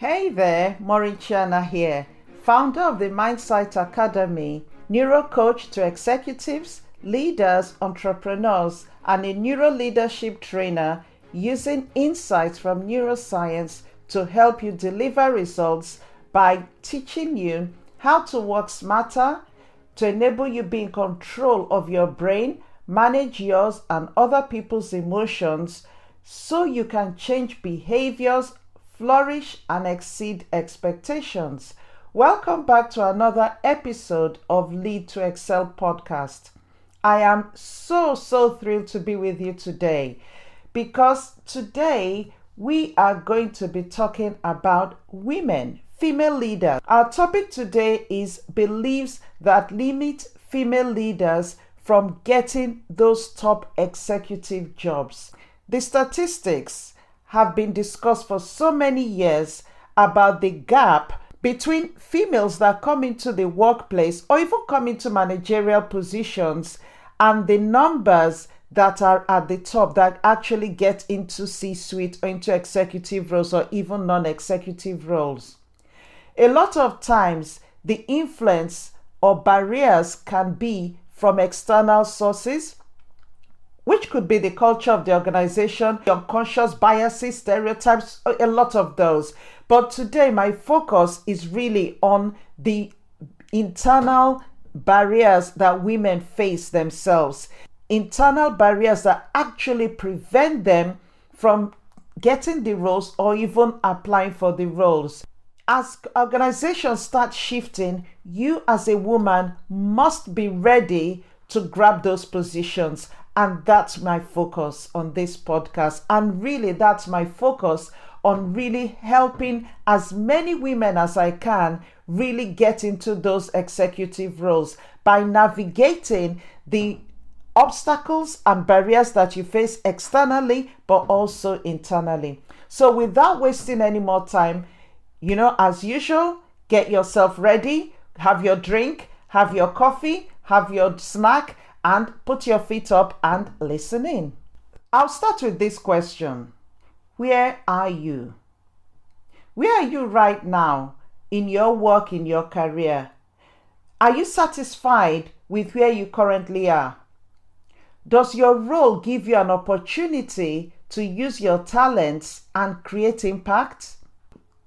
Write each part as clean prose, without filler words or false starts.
Hey there, Mauritiana here, founder of the Mindsight Academy, neuro coach to executives, leaders, entrepreneurs, and a neuro leadership trainer using insights from neuroscience to help you deliver results by teaching you how to work smarter, to enable you be in control of your brain, manage yours and other people's emotions, so you can change behaviors, flourish, and exceed expectations. Welcome back to another episode of Lead to Excel podcast. I am so thrilled to be with you today because today we are going to be talking about women, female leaders. Our topic today is beliefs that limit female leaders from getting those top executive jobs. The statistics have been discussed for so many years about the gap between females that come into the workplace or even come into managerial positions and the numbers that are at the top that actually get into C-suite or into executive roles or even non-executive roles. A lot of times, the influence or barriers can be from external sources, which could be the culture of the organization, unconscious biases, stereotypes, a lot of those. But today, my focus is really on the internal barriers that women face themselves. Internal barriers that actually prevent them from getting the roles or even applying for the roles. As organizations start shifting, you as a woman must be ready to grab those positions. And that's my focus on this podcast. And really, that's my focus on really helping as many women as I can really get into those executive roles by navigating the obstacles and barriers that you face externally, but also internally. So without wasting any more time, as usual, get yourself ready, have your drink, have your coffee, have your snack, and put your feet up and listen in. I'll start with this question. Where are you? Where are you right now in your work, in your career? Are you satisfied with where you currently are? Does your role give you an opportunity to use your talents and create impact?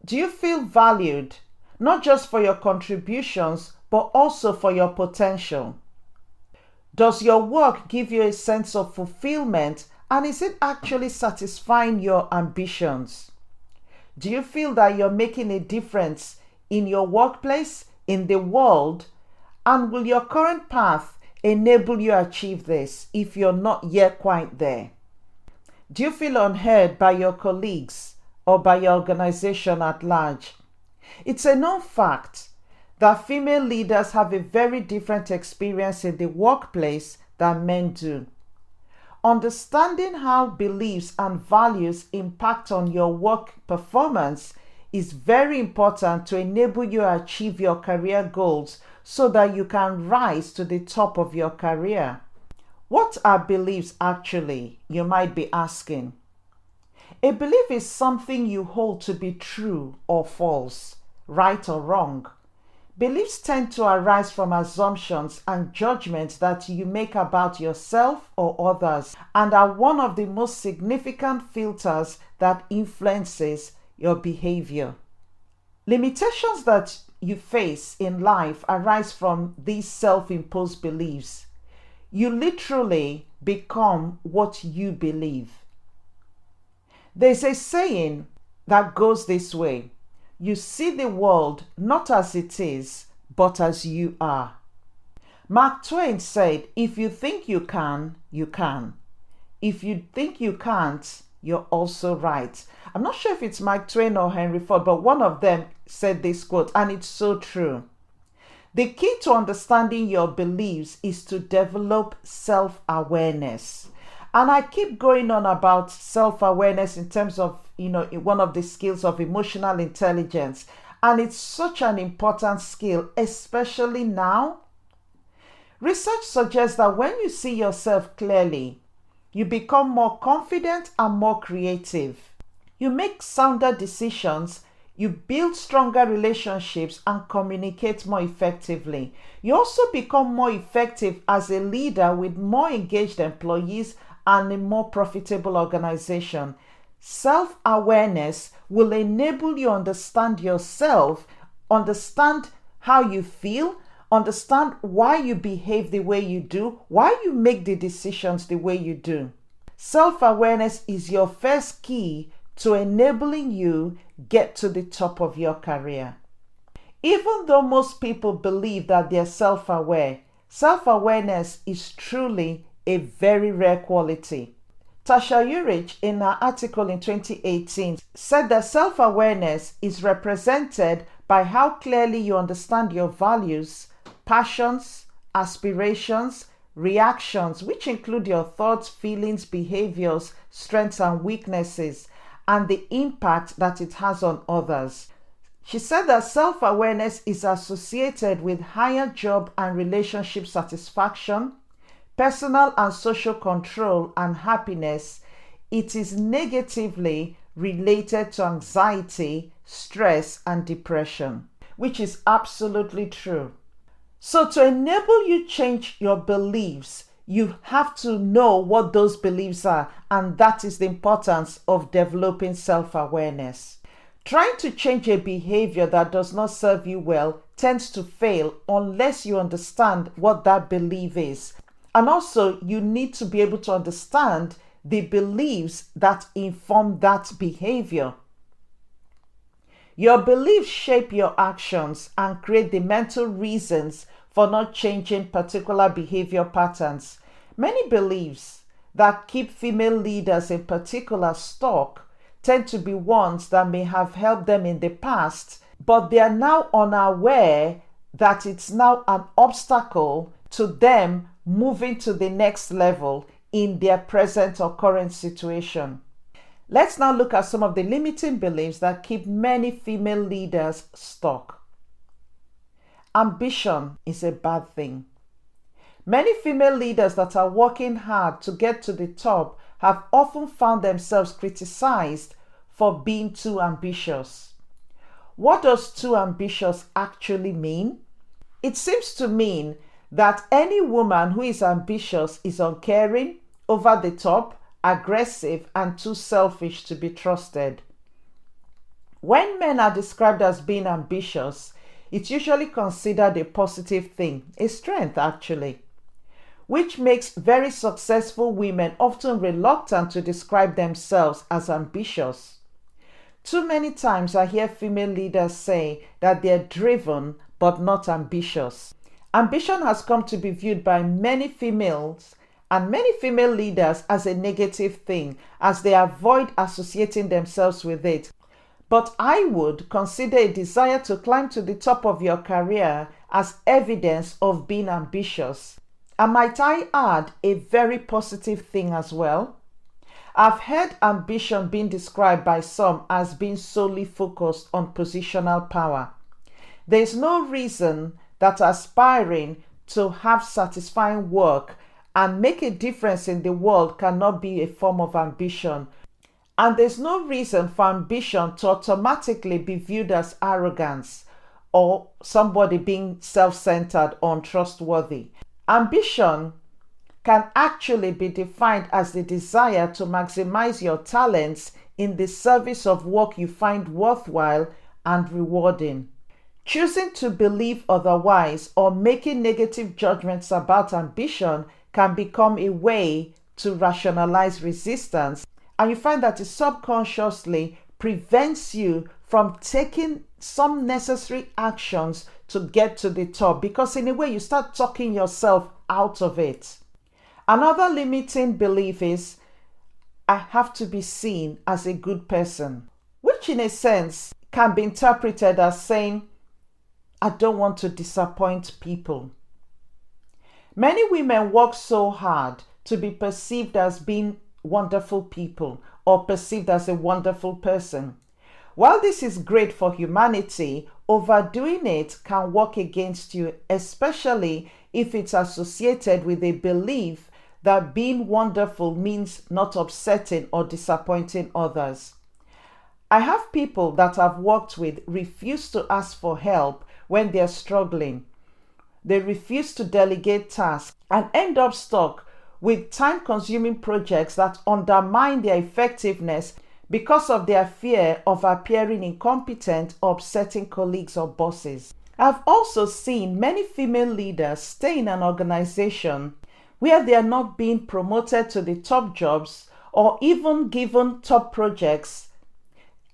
Do you feel valued, not just for your contributions, but also for your potential? Does your work give you a sense of fulfillment, and is it actually satisfying your ambitions? Do you feel that you're making a difference in your workplace, in the world, and will your current path enable you to achieve this if you're not yet quite there? Do you feel unheard by your colleagues or by your organization at large? It's a known fact that female leaders have a very different experience in the workplace than men do. Understanding how beliefs and values impact on your work performance is very important to enable you to achieve your career goals so that you can rise to the top of your career. What are beliefs actually, you might be asking? A belief is something you hold to be true or false, right or wrong. Beliefs tend to arise from assumptions and judgments that you make about yourself or others and are one of the most significant filters that influences your behavior. Limitations that you face in life arise from these self-imposed beliefs. You literally become what you believe. There's a saying that goes this way: you see the world not as it is, but as you are. Mark Twain said, if you think you can, you can. If you think you can't, you're also right. I'm not sure if it's Mark Twain or Henry Ford, but one of them said this quote, and it's so true. The key to understanding your beliefs is to develop self-awareness. And I keep going on about self-awareness in terms of, one of the skills of emotional intelligence. And it's such an important skill, especially now. Research suggests that when you see yourself clearly, you become more confident and more creative. You make sounder decisions You build stronger relationships and communicate more effectively. You also become more effective as a leader with more engaged employees and a more profitable organization. Self-awareness will enable you to understand yourself, understand how you feel, understand why you behave the way you do, why you make the decisions the way you do. Self-awareness is your first key to enabling you get to the top of your career. Even though most people believe that they're self-aware, self-awareness is truly a very rare quality. Tasha Eurich, in her article in 2018, said that self-awareness is represented by how clearly you understand your values, passions, aspirations, reactions, which include your thoughts, feelings, behaviors, strengths, and weaknesses, and the impact that it has on others. She said that self-awareness is associated with higher job and relationship satisfaction, personal and social control, and happiness. It is negatively related to anxiety, stress, and depression, which is absolutely true. So to enable you change your beliefs, you have to know what those beliefs are, and that is the importance of developing self-awareness. Trying to change a behavior that does not serve you well tends to fail unless you understand what that belief is. And also, you need to be able to understand the beliefs that inform that behavior. Your beliefs shape your actions and create the mental reasons for not changing particular behavior patterns. Many beliefs that keep female leaders in particular stuck tend to be ones that may have helped them in the past, but they are now unaware that it's now an obstacle to them moving to the next level in their present or current situation. Let's now look at some of the limiting beliefs that keep many female leaders stuck. Ambition is a bad thing. Many female leaders that are working hard to get to the top have often found themselves criticized for being too ambitious. What does too ambitious actually mean? It seems to mean that any woman who is ambitious is uncaring, over the top, aggressive, and too selfish to be trusted. When men are described as being ambitious, it's usually considered a positive thing, a strength actually, which makes very successful women often reluctant to describe themselves as ambitious. Too many times I hear female leaders say that they're driven but not ambitious. Ambition has come to be viewed by many females and many female leaders as a negative thing, as they avoid associating themselves with it. But I would consider a desire to climb to the top of your career as evidence of being ambitious. And might I add, a very positive thing as well? I've heard ambition being described by some as being solely focused on positional power. There is no reason that aspiring to have satisfying work and make a difference in the world cannot be a form of ambition. And there's no reason for ambition to automatically be viewed as arrogance or somebody being self-centered or untrustworthy. Ambition can actually be defined as the desire to maximize your talents in the service of work you find worthwhile and rewarding. Choosing to believe otherwise or making negative judgments about ambition can become a way to rationalize resistance, and you find that it subconsciously prevents you from taking some necessary actions to get to the top, because in a way you start talking yourself out of it. Another limiting belief is, I have to be seen as a good person, which in a sense can be interpreted as saying, I don't want to disappoint people. Many women work so hard to be perceived as being wonderful people or perceived as a wonderful person. While this is great for humanity, overdoing it can work against you, especially if it's associated with a belief that being wonderful means not upsetting or disappointing others. I have people that I've worked with refuse to ask for help when they're struggling. They refuse to delegate tasks and end up stuck with time-consuming projects that undermine their effectiveness because of their fear of appearing incompetent or upsetting colleagues or bosses. I've also seen many female leaders stay in an organization where they are not being promoted to the top jobs or even given top projects,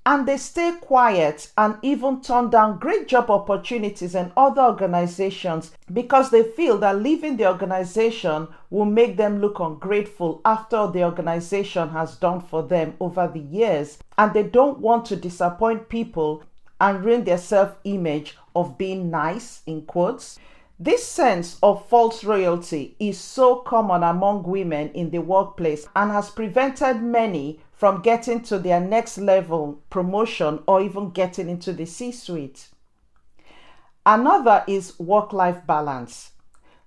and they stay quiet and even turn down great job opportunities in other organizations because they feel that leaving the organization will make them look ungrateful after the organization has done for them over the years, and they don't want to disappoint people and ruin their self-image of being nice, in quotes. This sense of false royalty is so common among women in the workplace and has prevented many from getting to their next level promotion or even getting into the C-suite. Another is work-life balance.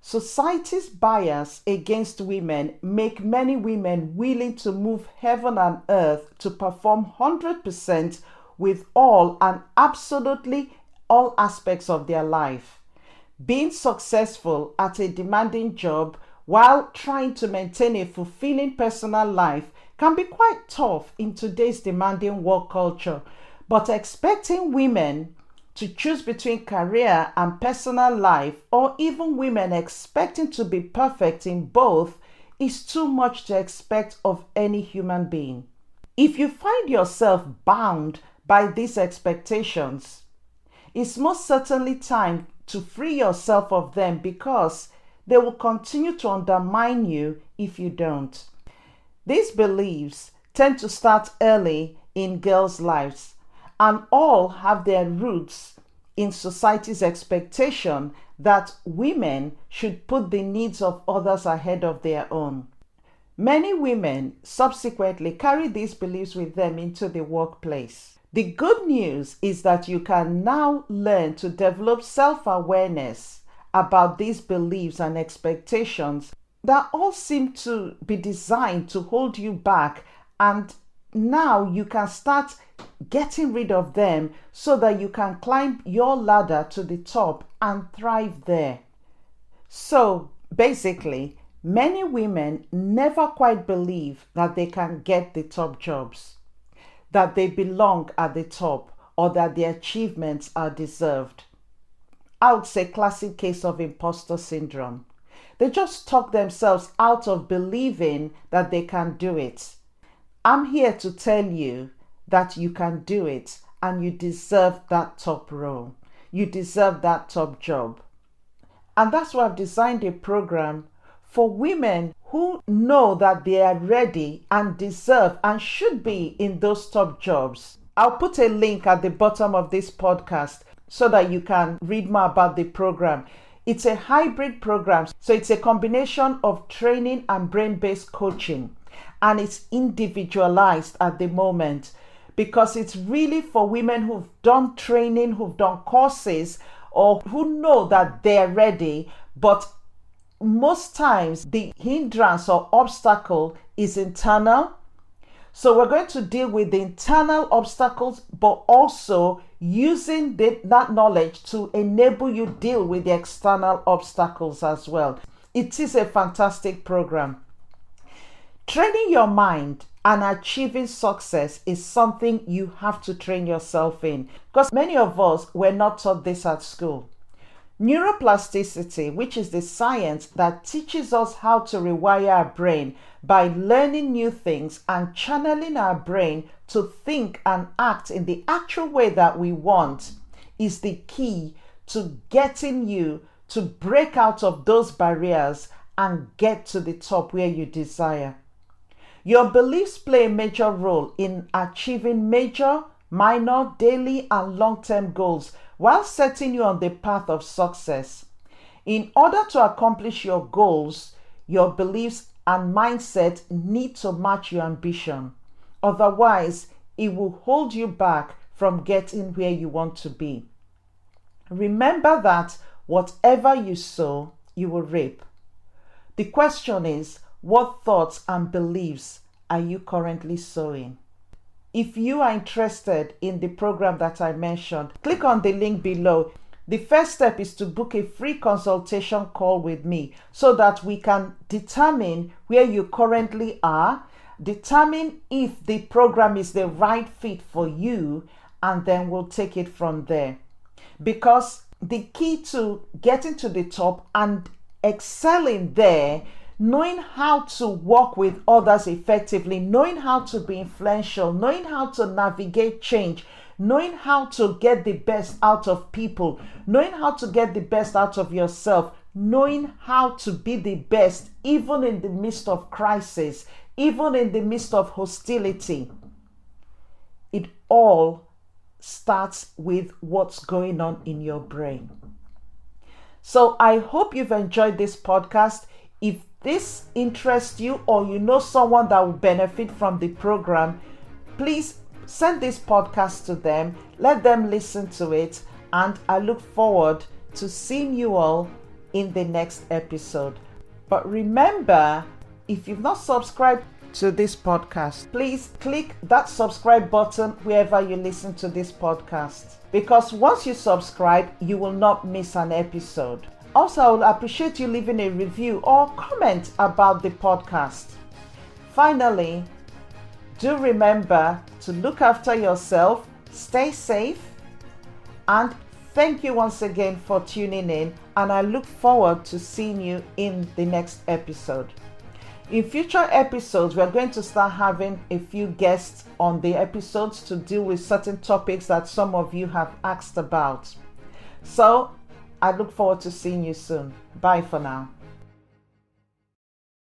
Society's bias against women make many women willing to move heaven and earth to perform 100% with all and absolutely all aspects of their life. Being successful at a demanding job while trying to maintain a fulfilling personal life can be quite tough in today's demanding work culture, but expecting women to choose between career and personal life, or even women expecting to be perfect in both, is too much to expect of any human being. If you find yourself bound by these expectations, it's most certainly time to free yourself of them, because they will continue to undermine you if you don't. These beliefs tend to start early in girls' lives and all have their roots in society's expectation that women should put the needs of others ahead of their own. Many women subsequently carry these beliefs with them into the workplace. The good news is that you can now learn to develop self-awareness about these beliefs and expectations that all seem to be designed to hold you back, and now you can start getting rid of them so that you can climb your ladder to the top and thrive there. So basically, many women never quite believe that they can get the top jobs, that they belong at the top, or that their achievements are deserved. I would say classic case of imposter syndrome. They just talk themselves out of believing that they can do it. I'm here to tell you that you can do it and you deserve that top role. You deserve that top job. And that's why I've designed a program for women who know that they are ready and deserve and should be in those top jobs. I'll put a link at the bottom of this podcast so that you can read more about the program. It's a hybrid program, so it's a combination of training and brain-based coaching, and it's individualized at the moment because it's really for women who've done training, who've done courses, or who know that they're ready, but most times the hindrance or obstacle is internal. So we're going to deal with the internal obstacles, but also using that knowledge to enable you deal with the external obstacles as well. It is a fantastic program. Training your mind and achieving success is something you have to train yourself in, because many of us were not taught this at school. Neuroplasticity, which is the science that teaches us how to rewire our brain by learning new things and channeling our brain to think and act in the actual way that we want, is the key to getting you to break out of those barriers and get to the top where you desire. Your beliefs play a major role in achieving major, minor, daily, and long-term goals while setting you on the path of success. In order to accomplish your goals, your beliefs and mindset need to match your ambition. Otherwise, it will hold you back from getting where you want to be. Remember that whatever you sow, you will reap. The question is, what thoughts and beliefs are you currently sowing? if you are interested in the program that I mentioned, click on the link below. The first step is to book a free consultation call with me so that we can determine where you currently are, determine if the program is the right fit for you, and then we'll take it from there. Because the key to getting to the top and excelling there, knowing how to work with others effectively, knowing how to be influential, knowing how to navigate change, knowing how to get the best out of people, knowing how to get the best out of yourself, knowing how to be the best even in the midst of crisis, even in the midst of hostility. It all starts with what's going on in your brain. So I hope you've enjoyed this podcast. If this interests you or you know someone that will benefit from the program, please send this podcast to them, let them listen to it, and I look forward to seeing you all in the next episode. But remember, if you've not subscribed to this podcast, please click that subscribe button wherever you listen to this podcast, because once you subscribe, you will not miss an episode. Also, I would appreciate you leaving a review or comment about the podcast. Finally, do remember to look after yourself, stay safe, and thank you once again for tuning in, and I look forward to seeing you in the next episode. In future episodes, we're going to start having a few guests on the episodes to deal with certain topics that some of you have asked about. So, I look forward to seeing you soon. Bye for now.